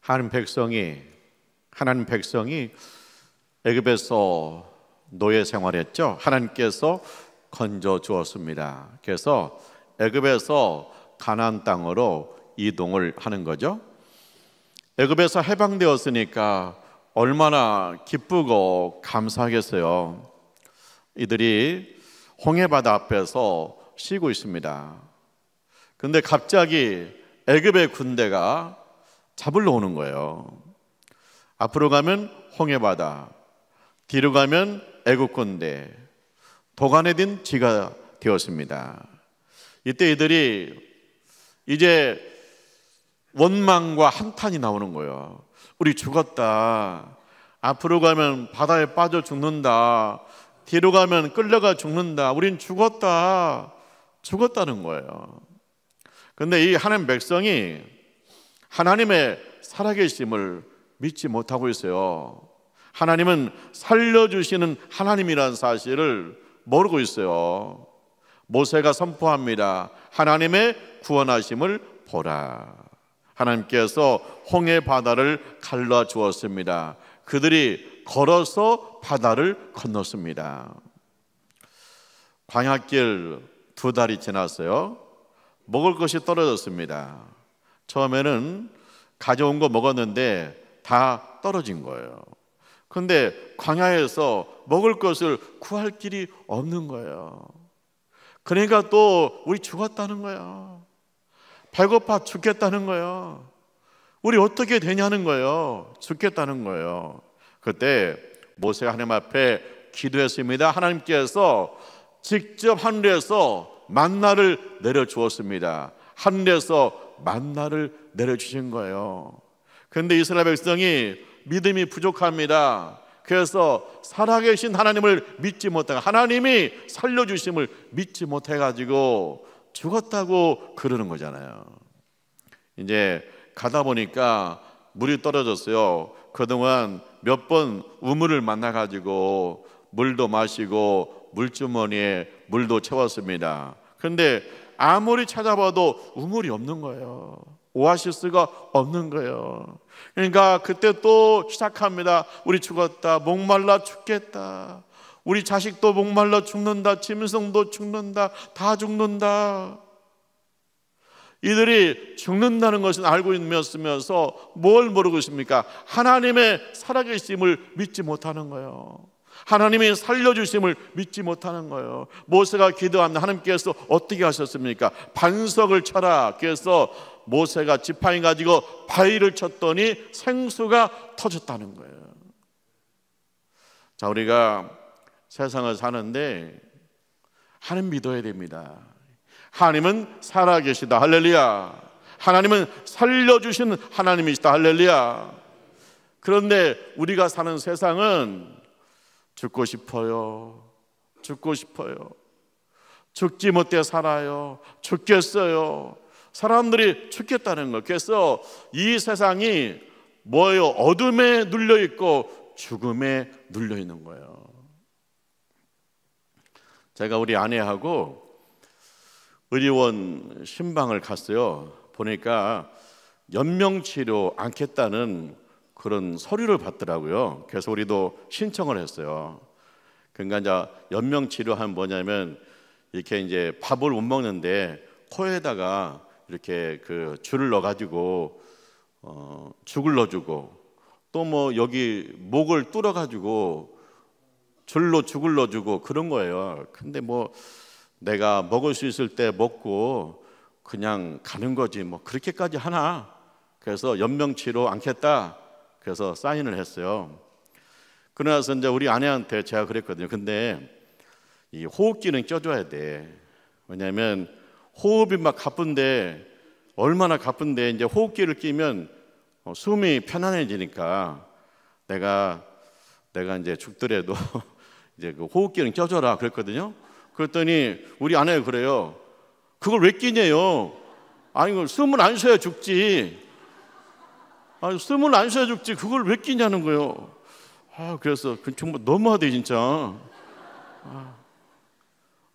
하나님 백성이 애굽에서 노예 생활했죠. 하나님께서 건져 주었습니다. 그래서 애굽에서 가나안 땅으로 이동을 하는 거죠. 애굽에서 해방되었으니까 얼마나 기쁘고 감사하겠어요. 이들이 홍해바다 앞에서 쉬고 있습니다. 근데 갑자기 애굽의 군대가 잡으러 오는 거예요. 앞으로 가면 홍해바다, 뒤로 가면 애국 군대, 도간에 든 지가 되었습니다. 이때 이들이 이제 원망과 한탄이 나오는 거예요. 우리 죽었다. 앞으로 가면 바다에 빠져 죽는다. 뒤로 가면 끌려가 죽는다. 우린 죽었다는 거예요. 근데 이 하나님 백성이 하나님의 살아계심을 믿지 못하고 있어요. 하나님은 살려주시는 하나님이라는 사실을 모르고 있어요. 모세가 선포합니다. 하나님의 구원하심을 보라. 하나님께서 홍해 바다를 갈라 주었습니다. 그들이 걸어서 바다를 건넜습니다. 광야길 2달이 지났어요. 먹을 것이 떨어졌습니다. 처음에는 가져온 거 먹었는데 다 떨어진 거예요. 근데 광야에서 먹을 것을 구할 길이 없는 거예요. 그러니까 또 우리 죽었다는 거예요. 배고파 죽겠다는 거예요. 우리 어떻게 되냐는 거예요. 죽겠다는 거예요. 그때 모세가 하나님 앞에 기도했습니다. 하나님께서 직접 하늘에서 만나를 내려주었습니다. 하늘에서 만나를 내려주신 거예요. 그런데 이스라엘 백성이 믿음이 부족합니다. 그래서 살아계신 하나님을 믿지 못하고 하나님이 살려주심을 믿지 못해가지고 죽었다고 그러는 거잖아요. 이제 가다 보니까 물이 떨어졌어요. 그동안 몇 번 우물을 만나가지고 물도 마시고 물주머니에 물도 채웠습니다. 그런데 아무리 찾아봐도 우물이 없는 거예요. 오아시스가 없는 거예요. 그러니까 그때 또 시작합니다. 우리 죽었다. 목말라 죽겠다. 우리 자식도 목말라 죽는다. 짐승도 죽는다. 다 죽는다. 이들이 죽는다는 것은 알고 있으면서 뭘 모르고 있습니까? 하나님의 살아계심을 믿지 못하는 거예요. 하나님이 살려주심을 믿지 못하는 거예요. 모세가 기도합니다. 하나님께서 어떻게 하셨습니까? 반석을 쳐라. 그래서 모세가 지팡이 가지고 바위를 쳤더니 생수가 터졌다는 거예요. 자, 우리가 세상을 사는데 하나님 믿어야 됩니다. 하나님은 살아계시다. 할렐루야. 하나님은 살려주신 하나님이시다. 할렐루야. 그런데 우리가 사는 세상은 죽고 싶어요. 죽지 못해 살아요. 죽겠어요. 사람들이 죽겠다는 거. 그래서 이 세상이 뭐예요? 어둠에 눌려 있고 죽음에 눌려 있는 거예요. 제가 우리 아내하고 의료원 신방을 갔어요. 보니까 연명치료 않겠다는 그런 서류를 받더라고요. 그래서 우리도 신청을 했어요. 그러니까 이제 연명치료하면 뭐냐면 이렇게 이제 밥을 못 먹는데 코에다가 이렇게 그 줄을 넣어가지고 죽을 넣어주고 또 뭐 여기 목을 뚫어가지고 줄로 죽을 넣어주고 그런 거예요. 근데 뭐 내가 먹을 수 있을 때 먹고 그냥 가는 거지 뭐 그렇게까지 하나. 그래서 연명치료 않겠다. 그래서 사인을 했어요. 그러나서 이제 우리 아내한테 제가 그랬거든요. 근데 이 호흡기는 껴줘야 돼. 왜냐하면 호흡이 막 가쁜데 얼마나 가쁜데 이제 호흡기를 끼면 숨이 편안해지니까 내가 이제 죽더라도 이제 그 호흡기는 껴줘라 그랬거든요. 그랬더니 우리 아내가 그래요. 그걸 왜 끼냐요? 아니 그 숨을 안 쉬어야 죽지. 아니 숨을 안 쉬어야 죽지. 그걸 왜 끼냐는 거예요. 그래서 그 정말 너무하대 진짜.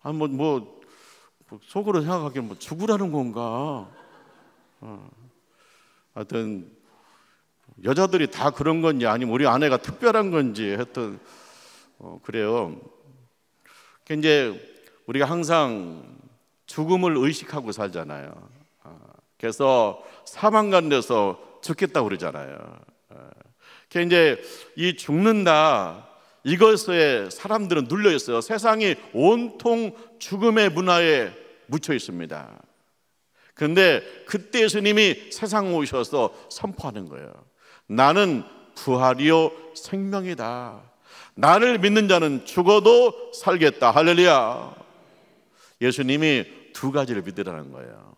뭐 속으로 생각하기엔 뭐 죽으라는 건가. 하여튼 여자들이 다 그런 건지 아니면 우리 아내가 특별한 건지 했던 그래요. 이제 우리가 항상 죽음을 의식하고 살잖아요. 그래서 사망관 돼서 죽겠다고 그러잖아요. 이제 이 죽는다 이것에 사람들은 눌려 있어요. 세상이 온통 죽음의 문화에 묻혀 있습니다. 그런데 그때 예수님이 세상 오셔서 선포하는 거예요. 나는 부활이요 생명이다. 나를 믿는 자는 죽어도 살겠다. 할렐루야. 예수님이 두 가지를 믿으라는 거예요.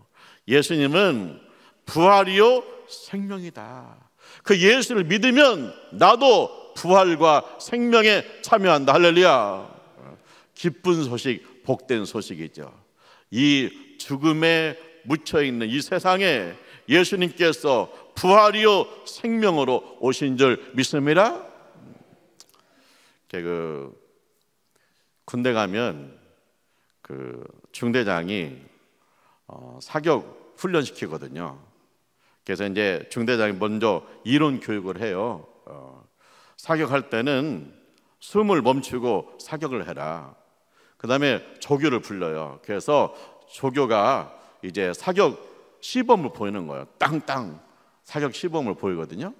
예수님은 부활이요 생명이다. 그 예수를 믿으면 나도 부활과 생명에 참여한다. 할렐루야. 기쁜 소식, 복된 소식이죠. 이 죽음에 묻혀있는 이 세상에 예수님께서 부활이요 생명으로 오신 줄 믿습니다. 군대 가면 중대장이 사격 훈련시키거든요. 그래서 이제 중대장이 먼저 이론 교육을 해요. 사격할 때는 숨을 멈추고 사격을 해라. 그 다음에 조교를 불러요. 그래서 조교가 이제 사격 시범을 보이는 거예요. 땅땅 사격 시범을 보이거든요.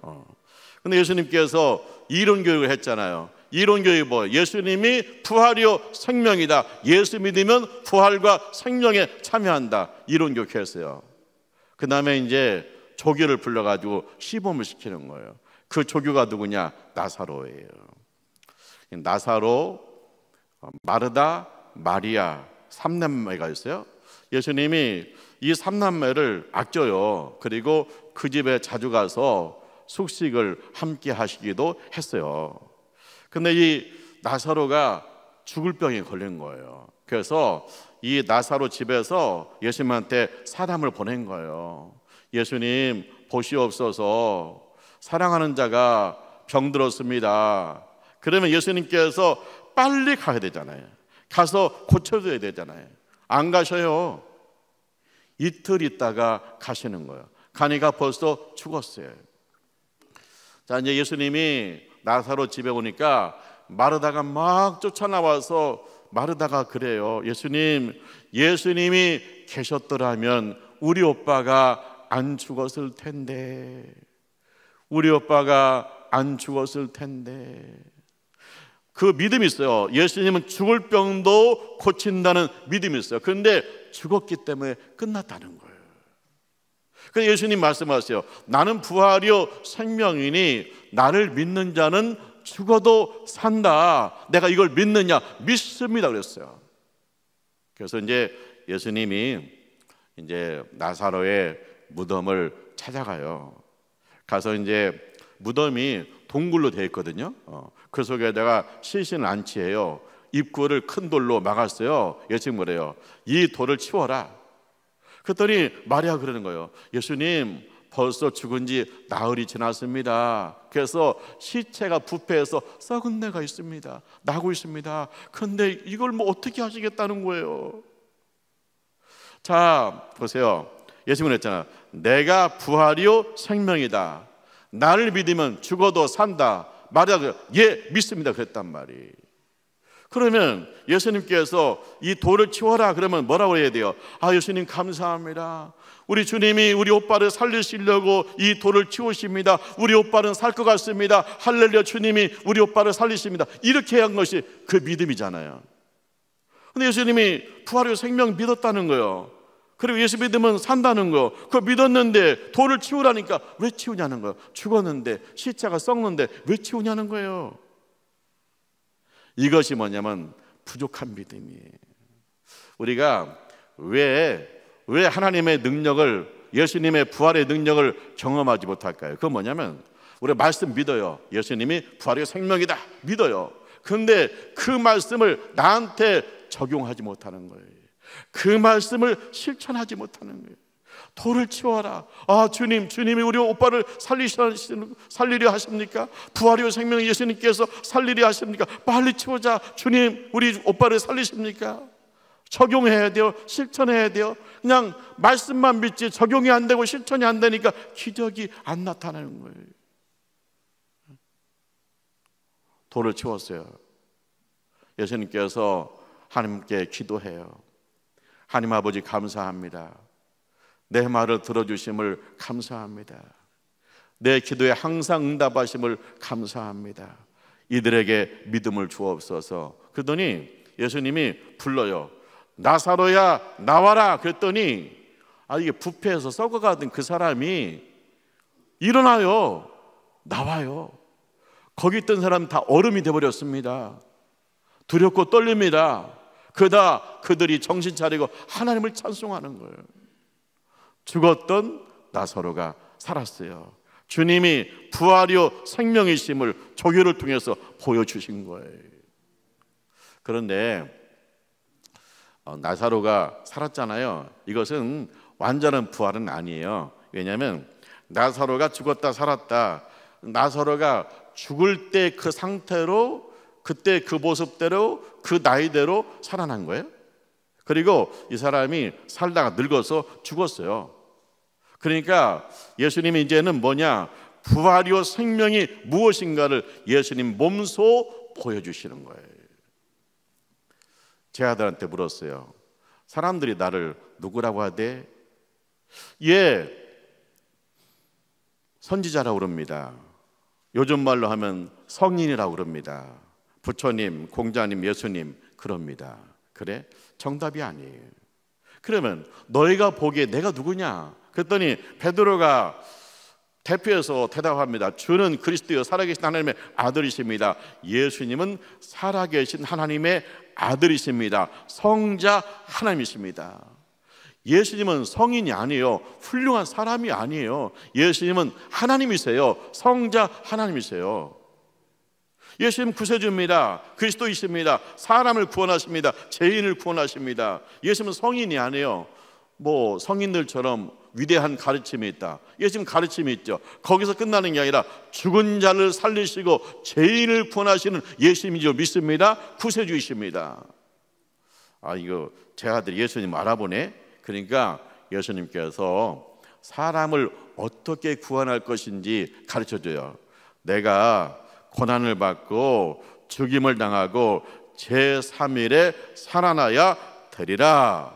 근데 예수님께서 이론 교육을 했잖아요. 이론 교육이 뭐 예수님이 부활이요 생명이다. 예수 믿으면 부활과 생명에 참여한다. 이론 교육했어요. 그 다음에 이제 조교를 불러가지고 시범을 시키는 거예요. 그 조교가 누구냐? 나사로예요. 나사로, 마르다, 마리아 3남매가 있어요. 예수님이 이 3남매를 아껴요. 그리고 그 집에 자주 가서 숙식을 함께 하시기도 했어요. 근데 이 나사로가 죽을 병에 걸린 거예요. 그래서 이 나사로 집에서 예수님한테 사람을 보낸 거예요. 예수님 보시옵소서, 사랑하는 자가 병들었습니다. 그러면 예수님께서 빨리 가야 되잖아요. 가서 고쳐줘야 되잖아요. 안 가셔요. 이틀 있다가 가시는 거예요. 가니까 벌써 죽었어요. 자, 이제 예수님이 나사로 집에 오니까 마르다가 막 쫓아나와서 마르다가 그래요. 예수님이 계셨더라면 우리 오빠가 안 죽었을 텐데. 우리 오빠가 안 죽었을 텐데. 그 믿음이 있어요. 예수님은 죽을 병도 고친다는 믿음이 있어요. 그런데 죽었기 때문에 끝났다는 거예요. 그래서 예수님 말씀하세요. 나는 부활이요 생명이니 나를 믿는 자는 죽어도 산다. 내가 이걸 믿느냐? 믿습니다 그랬어요. 그래서 이제 예수님이 이제 나사로의 무덤을 찾아가요. 가서 이제 무덤이 동굴로 되어 있거든요. 그 속에다가 시신을 안치해요. 입구를 큰 돌로 막았어요. 예수님 그래요. 이 돌을 치워라. 그랬더니 마리아 그러는 거예요. 예수님 벌써 죽은 지 나흘이 지났습니다. 그래서 시체가 부패해서 썩은 내가 있습니다. 나고 있습니다. 그런데 이걸 뭐 어떻게 하시겠다는 거예요? 자 보세요. 예수님은 했잖아. 내가 부활이요 생명이다. 나를 믿으면 죽어도 산다. 마리아가 예 믿습니다 그랬단 말이. 그러면 예수님께서 이 돌을 치워라 그러면 뭐라고 해야 돼요? 아 예수님 감사합니다. 우리 주님이 우리 오빠를 살리시려고 이 돌을 치우십니다. 우리 오빠는 살 것 같습니다. 할렐루야 주님이 우리 오빠를 살리십니다. 이렇게 한 것이 그 믿음이잖아요. 근데 예수님이 부활의 생명 믿었다는 거예요. 그리고 예수 믿으면 산다는 거. 그거 믿었는데 돌을 치우라니까 왜 치우냐는 거예요. 죽었는데 시체가 썩는데 왜 치우냐는 거예요. 이것이 뭐냐면 부족한 믿음이에요. 우리가 왜 하나님의 능력을, 예수님의 부활의 능력을 경험하지 못할까요? 그건 뭐냐면 우리가 말씀 믿어요. 예수님이 부활의 생명이다 믿어요. 그런데 그 말씀을 나한테 적용하지 못하는 거예요. 그 말씀을 실천하지 못하는 거예요. 돌을 치워라. 아 주님이 우리 오빠를 살리려 하십니까? 부활이요 생명 예수님께서 살리려 하십니까? 빨리 치우자. 주님 우리 오빠를 살리십니까? 적용해야 돼요. 실천해야 돼요. 그냥 말씀만 믿지 적용이 안 되고 실천이 안 되니까 기적이 안 나타나는 거예요. 돌을 치웠어요. 예수님께서 하나님께 기도해요. 하나님 아버지 감사합니다. 내 말을 들어주심을 감사합니다. 내 기도에 항상 응답하심을 감사합니다. 이들에게 믿음을 주옵소서. 그러더니 예수님이 불러요. 나사로야 나와라. 그랬더니 이게 부패해서 썩어가던 그 사람이 일어나요. 나와요. 거기 있던 사람 다 얼음이 되어버렸습니다. 두렵고 떨립니다. 그러다 그들이 정신 차리고 하나님을 찬송하는 거예요. 죽었던 나사로가 살았어요. 주님이 부활이요 생명이심을 조교를 통해서 보여주신 거예요. 그런데 나사로가 살았잖아요. 이것은 완전한 부활은 아니에요. 왜냐하면 나사로가 죽었다 살았다, 나사로가 죽을 때 그 상태로, 그때 그 모습대로, 그 나이대로 살아난 거예요. 그리고 이 사람이 살다가 늙어서 죽었어요. 그러니까 예수님이 이제는 뭐냐, 부활이요 생명이 무엇인가를 예수님 몸소 보여주시는 거예요. 제 아들한테 물었어요. 사람들이 나를 누구라고 하대? 선지자라고 그럽니다. 요즘 말로 하면 성인이라고 그럽니다. 부처님, 공자님, 예수님 그럽니다. 그래? 정답이 아니에요. 그러면 너희가 보기에 내가 누구냐? 그랬더니 베드로가 대표해서 대답합니다. 주는 그리스도여 살아계신 하나님의 아들이십니다. 예수님은 살아계신 하나님의 아들이십니다. 성자 하나님이십니다. 예수님은 성인이 아니에요. 훌륭한 사람이 아니에요. 예수님은 하나님이세요. 성자 하나님이세요. 예수님 구세주입니다. 그리스도이십니다. 사람을 구원하십니다. 죄인을 구원하십니다. 예수님은 성인이 아니에요. 성인들처럼 위대한 가르침이 있다. 예수님 가르침이 있죠. 거기서 끝나는 게 아니라 죽은 자를 살리시고 죄인을 구원하시는 예수님이죠. 믿습니다. 구세주이십니다. 이거 제 아들이 예수님 알아보네. 그러니까 예수님께서 사람을 어떻게 구원할 것인지 가르쳐줘요. 내가 고난을 받고 죽임을 당하고 제3일에 살아나야 되리라.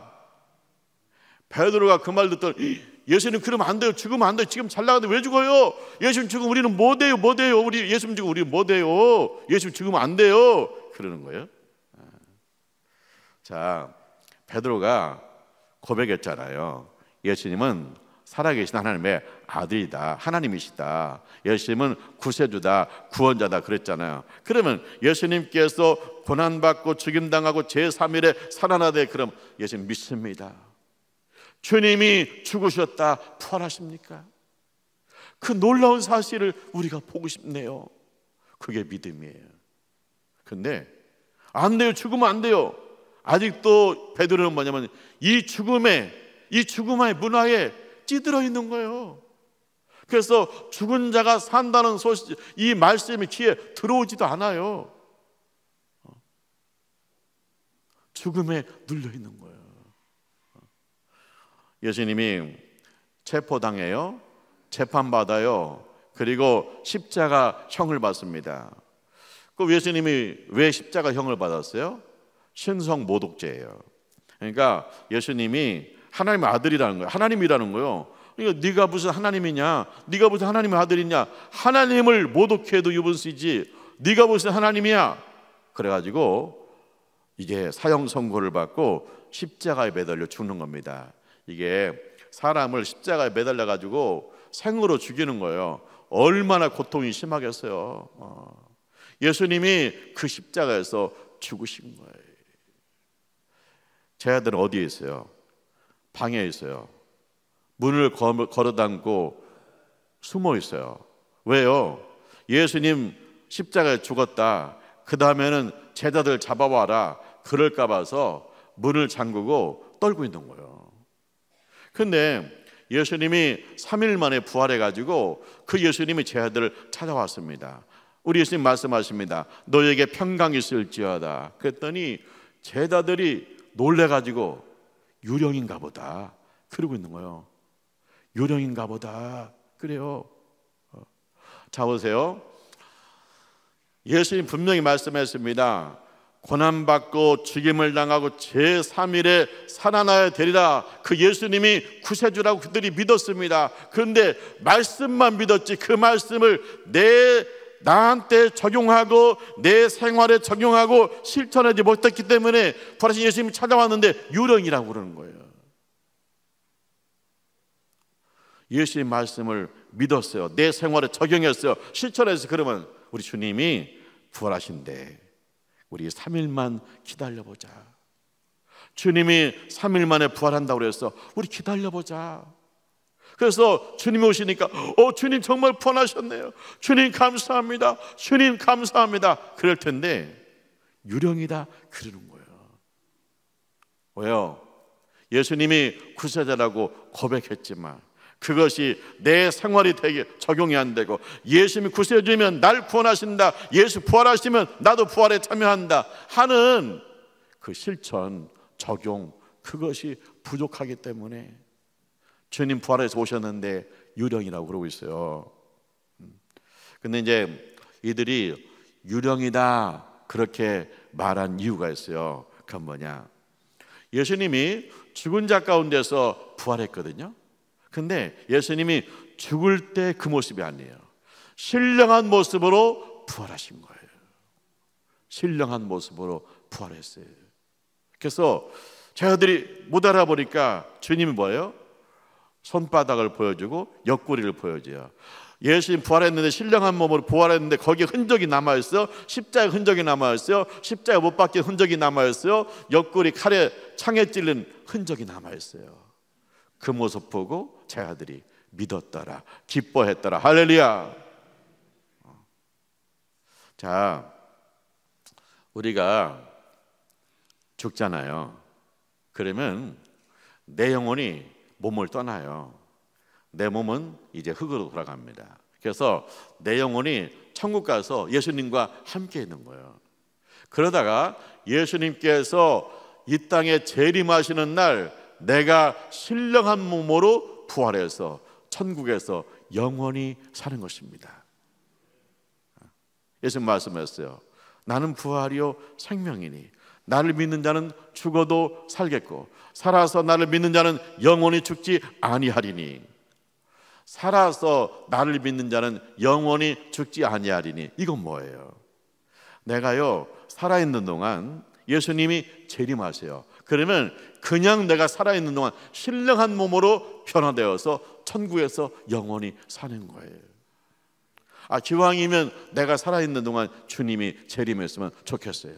베드로가 그 말 듣더니 예수님 그러면 안 돼요. 죽으면 안 돼요. 지금 잘 나가는데 왜 죽어요? 예수님 죽으면 우리는 뭐 돼요? 우리 예수님 죽으면 우리 뭐 돼요? 예수님 죽으면 안 돼요. 그러는 거예요. 자, 베드로가 고백했잖아요. 예수님은 살아계신 하나님의 아들이다. 하나님이시다. 예수님은 구세주다. 구원자다. 그랬잖아요. 그러면 예수님께서 고난받고 죽임당하고 제3일에 살아나되 그럼 예수님 믿습니다. 주님이 죽으셨다 부활하십니까? 그 놀라운 사실을 우리가 보고 싶네요. 그게 믿음이에요. 근데 안 돼요. 죽으면 안 돼요. 아직도 베드로는 뭐냐면 이 죽음의 문화에 찌들어 있는 거예요. 그래서 죽은 자가 산다는 소식, 이 말씀이 귀에 들어오지도 않아요. 죽음에 눌려 있는 거예요. 예수님이 체포당해요. 재판받아요. 그리고 십자가형을 받습니다. 그 예수님이 왜 십자가형을 받았어요? 신성모독죄예요. 그러니까 예수님이 하나님의 아들이라는 거예요. 하나님이라는 거예요. 그러니까 네가 무슨 하나님이냐? 네가 무슨 하나님의 아들이냐? 하나님을 모독해도 유분수이지 네가 무슨 하나님이야? 그래가지고 이게 사형 선고를 받고 십자가에 매달려 죽는 겁니다. 이게 사람을 십자가에 매달려 가지고 생으로 죽이는 거예요. 얼마나 고통이 심하겠어요. 예수님이 그 십자가에서 죽으신 거예요. 제 아들은 어디에 있어요? 방에 있어요. 문을 걸어 담고 숨어 있어요. 왜요? 예수님 십자가에 죽었다. 그 다음에는 제자들 잡아와라. 그럴까 봐서 문을 잠그고 떨고 있는 거예요. 근데 예수님이 3일 만에 부활해가지고 그 예수님이 제자들을 찾아왔습니다. 우리 예수님 말씀하십니다. 너에게 평강이 있을지어다. 그랬더니 제자들이 놀래가지고 유령인가 보다 그러고 있는 거예요. 유령인가 보다 그래요. 자 보세요. 예수님 분명히 말씀했습니다. 고난받고 죽임을 당하고 제3일에 살아나야 되리라. 그 예수님이 구세주라고 그들이 믿었습니다. 그런데 말씀만 믿었지 그 말씀을 나한테 적용하고 내 생활에 적용하고 실천하지 못했기 때문에 부활하신 예수님이 찾아왔는데 유령이라고 그러는 거예요. 예수님 말씀을 믿었어요. 내 생활에 적용했어요. 실천해서. 그러면 우리 주님이 부활하신대. 우리 3일만 기다려보자. 주님이 3일 만에 부활한다고 그랬어. 우리 기다려보자. 그래서 주님이 오시니까 주님 정말 부활하셨네요. 주님 감사합니다. 주님 감사합니다. 그럴 텐데 유령이다 그러는 거예요. 왜요? 예수님이 구세자라고 고백했지만 그것이 내 생활이 되게 적용이 안 되고, 예수님이 구세주면 날 구원하신다, 예수 부활하시면 나도 부활에 참여한다 하는 그 실천, 적용, 그것이 부족하기 때문에 주님 부활해서 오셨는데 유령이라고 그러고 있어요. 근데 이제 이들이 유령이다 그렇게 말한 이유가 있어요. 그건 뭐냐? 예수님이 죽은 자 가운데서 부활했거든요. 근데 예수님이 죽을 때 그 모습이 아니에요. 신령한 모습으로 부활하신 거예요. 신령한 모습으로 부활했어요. 그래서 제자들이 못 알아보니까 주님이 뭐예요? 손바닥을 보여주고 옆구리를 보여줘요. 예수님 부활했는데 신령한 몸으로 부활했는데 거기에 흔적이 남아있어요. 십자가 흔적이 남아있어요. 십자가 못 박힌 흔적이 남아있어요. 옆구리 칼에 창에 찔린 흔적이 남아있어요. 그 모습 보고 제자들이 믿었더라, 기뻐했더라. 할렐루야. 자, 우리가 죽잖아요. 그러면 내 영혼이 몸을 떠나요. 내 몸은 이제 흙으로 돌아갑니다. 그래서 내 영혼이 천국 가서 예수님과 함께 있는 거예요. 그러다가 예수님께서 이 땅에 재림하시는 날 내가 신령한 몸으로 부활해서 천국에서 영원히 사는 것입니다. 예수님 말씀했어요. 나는 부활이요 생명이니 나를 믿는 자는 죽어도 살겠고 살아서 나를 믿는 자는 영원히 죽지 아니하리니. 살아서 나를 믿는 자는 영원히 죽지 아니하리니. 이건 뭐예요? 내가요 살아있는 동안 예수님이 재림하세요. 그러면 그냥 내가 살아있는 동안 신령한 몸으로 변화되어서 천국에서 영원히 사는 거예요. 기왕이면 내가 살아있는 동안 주님이 재림했으면 좋겠어요.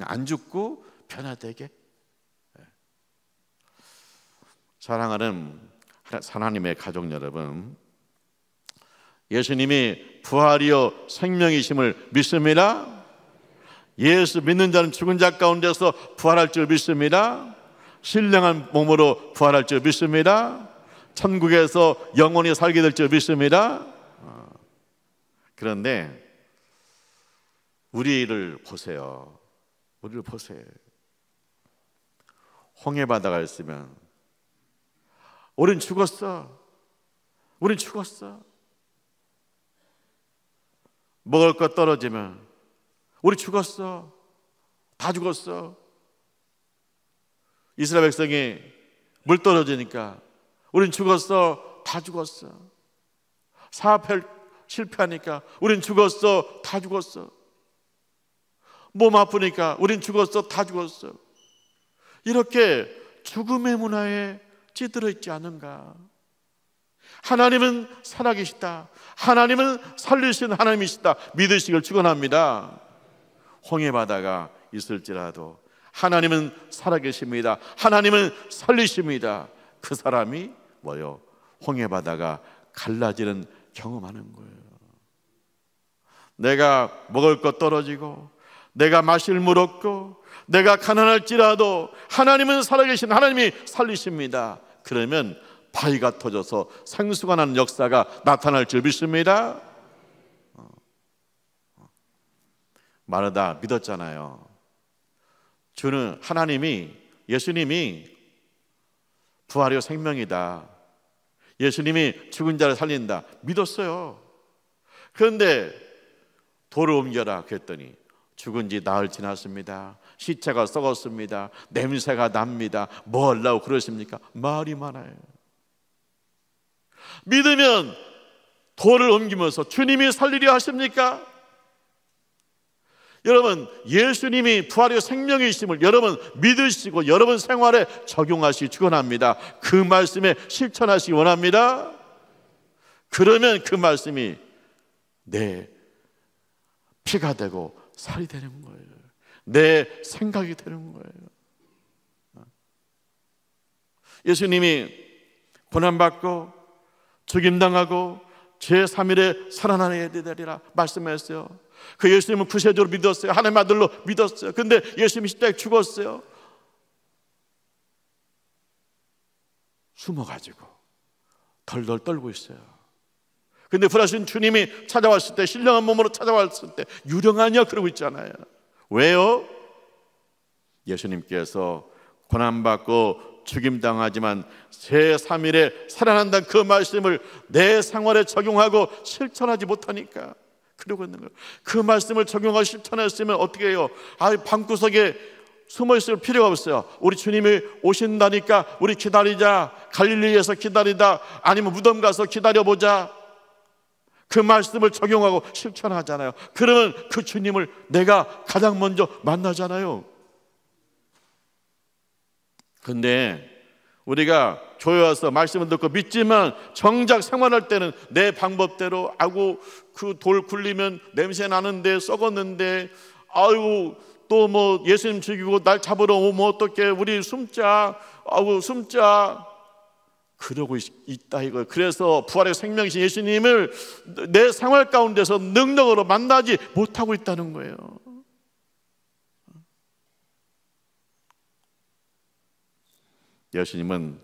안 죽고 변화되게. 사랑하는 하나님의 가족 여러분, 예수님이 부활이요 생명이심을 믿습니다. 예수 믿는 자는 죽은 자 가운데서 부활할 줄 믿습니다. 신령한 몸으로 부활할 줄 믿습니다. 천국에서 영원히 살게 될 줄 믿습니다. 그런데 우리를 보세요. 우리를 보세요. 홍해 바다가 있으면 우린 죽었어. 우린 죽었어. 먹을 것 떨어지면 우리 죽었어. 다 죽었어. 이스라엘 백성이 물 떨어지니까 우린 죽었어. 다 죽었어. 사업할 실패하니까 우린 죽었어. 다 죽었어. 몸 아프니까 우린 죽었어. 다 죽었어. 이렇게 죽음의 문화에 찌들어 있지 않은가? 하나님은 살아계시다. 하나님은 살리신 하나님이시다. 믿으시길 축원합니다. 홍해 바다가 있을지라도 하나님은 살아계십니다. 하나님은 살리십니다. 그 사람이 뭐요? 홍해 바다가 갈라지는 경험하는 거예요. 내가 먹을 것 떨어지고 내가 마실 물 없고 내가 가난할지라도 하나님은 살아계신 하나님이 살리십니다. 그러면 바위가 터져서 생수가 나는 역사가 나타날 줄 믿습니다. 마르다 믿었잖아요. 주는 하나님이, 예수님이 부활이요 생명이다. 예수님이 죽은 자를 살린다. 믿었어요. 그런데 돌을 옮겨라 그랬더니 죽은 지 나흘 지났습니다. 시체가 썩었습니다. 냄새가 납니다. 뭐 하려고 그러십니까? 말이 많아요. 믿으면 돌을 옮기면서 주님이 살리려 하십니까? 여러분, 예수님이 부활의 생명이심을 여러분 믿으시고 여러분 생활에 적용하시기 축원합니다. 그 말씀에 실천하시기 원합니다. 그러면 그 말씀이 내 피가 되고 살이 되는 거예요. 내 생각이 되는 거예요. 예수님이 고난받고 죽임당하고 제3일에 살아나야 되리라 말씀했어요. 그 예수님은 구세주로 믿었어요. 하나님의 아들로 믿었어요. 근데 예수님이 십자가에 죽었어요. 숨어가지고 덜덜 떨고 있어요. 근데 부활하신 주님이 찾아왔을 때, 신령한 몸으로 찾아왔을 때 유령하냐 그러고 있잖아요. 왜요? 예수님께서 고난받고 죽임당하지만 제3일에 살아난다는 그 말씀을 내 생활에 적용하고 실천하지 못하니까 그러고 있는 거예요. 그 말씀을 적용하고 실천했으면 어떻게 해요? 방구석에 숨어 있을 필요가 없어요. 우리 주님이 오신다니까 우리 기다리자. 갈릴리에서 기다리다, 아니면 무덤 가서 기다려보자. 그 말씀을 적용하고 실천하잖아요. 그러면 그 주님을 내가 가장 먼저 만나잖아요. 근데 우리가 교회 와서 말씀을 듣고 믿지만 정작 생활할 때는 내 방법대로, 그 돌 굴리면 냄새 나는데, 썩었는데, 또 뭐 예수님 죽이고 날 잡으러 오면 어떡해, 우리 숨자, 숨자, 그러고 있다 이거예요. 그래서 부활의 생명이신 예수님을 내 생활 가운데서 능력으로 만나지 못하고 있다는 거예요. 예수님은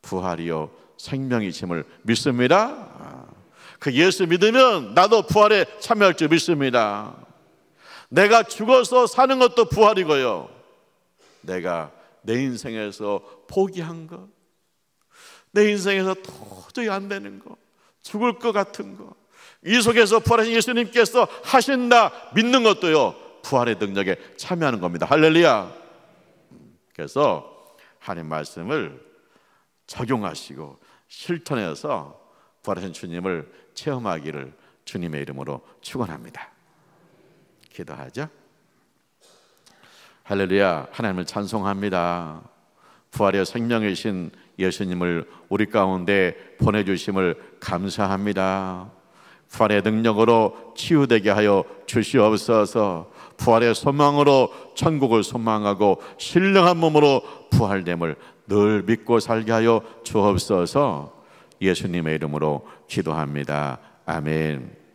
부활이요 생명이심을 믿습니다. 그 예수 믿으면 나도 부활에 참여할 줄 믿습니다. 내가 죽어서 사는 것도 부활이고요, 내가 내 인생에서 포기한 것, 내 인생에서 도저히 안 되는 거, 죽을 것 같은 거, 이 속에서 부활하신 예수님께서 하신다 믿는 것도요 부활의 능력에 참여하는 겁니다. 할렐루야. 그래서 하나님 말씀을 적용하시고 실천해서 부활하신 주님을 체험하기를 주님의 이름으로 축원합니다. 기도하죠. 할렐루야. 하나님을 찬송합니다. 부활의 생명이신 예수님을 우리 가운데 보내주심을 감사합니다. 부활의 능력으로 치유되게 하여 주시옵소서. 부활의 소망으로 천국을 소망하고 신령한 몸으로 부활됨을 늘 믿고 살게 하여 주옵소서. 예수님의 이름으로 기도합니다. 아멘.